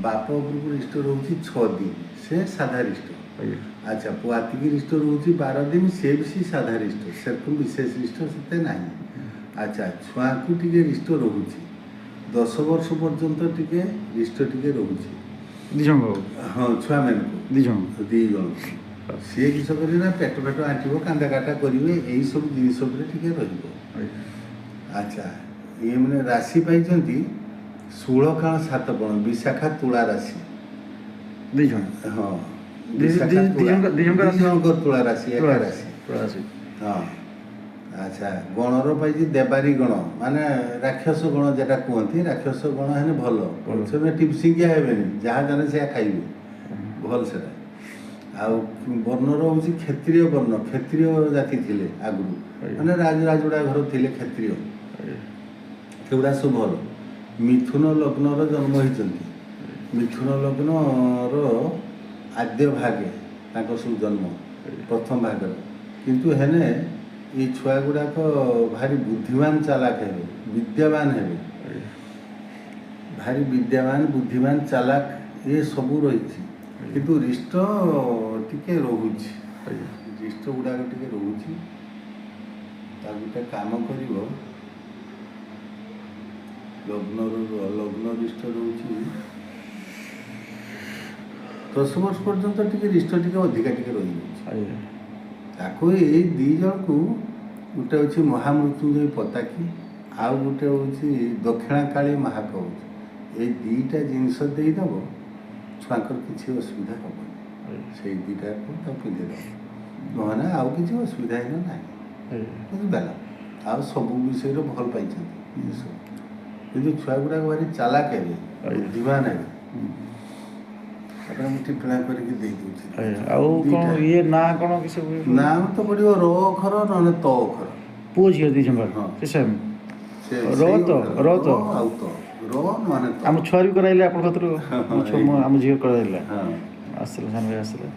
बाप उपरको रिष्ट रोचे 6 दिन से साधा रिष्ट। अच्छा पुआती की रिष्ट रोचे 12 दिन से भी साधा रिष्ट सेरकम विशेष रिष्ट से ना। अच्छा छुआ को टिके रिष्ट रोचे 10 वर्ष पर्यंत टिके रिष्ट टिके रोचे हाँ छुआ मान को दी जन सी किस कर पेट फेट आंटब कांदा काटा करेंगे यही सब जिनस रे। अच्छा ये मैंने राशि पाई 16 काल 7 पण विशाखा तुला राशि हाँ तुला राशि एक राशि हाँ। अच्छा गणर पाई देवारी गण माने राक्षस गण जेटा कहते राक्षस गण है भल से टिपसिंकिया हे जहाँ जाने से खाइबे भल से वर्णर हूँ क्षत्रिय वर्ण क्षत्रिय जाति थे आगु मैंने राजराजुड़ा घर थे क्षत्रिय सेगुड़ा सब भल। मिथुन लग्नर जन्म होती मिथुन लग्नर आद्य भागे सब जन्म प्रथम भाग किंतु हेने ये छुआ गुड़ाक भारी बुद्धिमान चालाक है विद्यावान है भारी विद्यावान बुद्धिमान चालाक ये सबू रही किंतु रिष्ट टिके रोचे रिष्ट गुड़ाक टिके रोचे गोटे काम कर लग्न रिष्ट रोचे 10 वर्ष पर्यंत टिके रिष्ट टिके अधिका टिके रही ताको ये दी जन को गोटे हूँ महामृत्युंजय पताकी आउ गोटे हूँ दक्षिणाकाली महाकवच ये दुईटा जिनस देदेव छुआकर किसी असुविधा हम से दुईटा को पिंधेद नहना आउ कि असुविधा ही ना बुझीपार आ सब विषय भल पाई कि छुआ गुड़ा भारी चालाक है बुद्धिमान है टिप्पणा ये ना कौन किसी नाम तो पड़ो रो अक्षर ना तो अक्षर पुओ झी दी आम छुआ भी कराइले आप आम झील कराइले आसले सान भाई आसले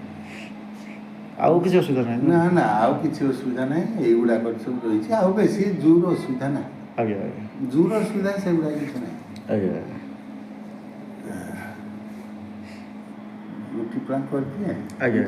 आउ किसी असुविधा नहीं ना ना आउ किसी असुविधा नहीं युवा सब रही आउ बेसी जोर असुविधा ना आज्ञा जोर असुविधा से गुड़ा किसी ना आज्ञा टिप्पणी करती है आज्ञा।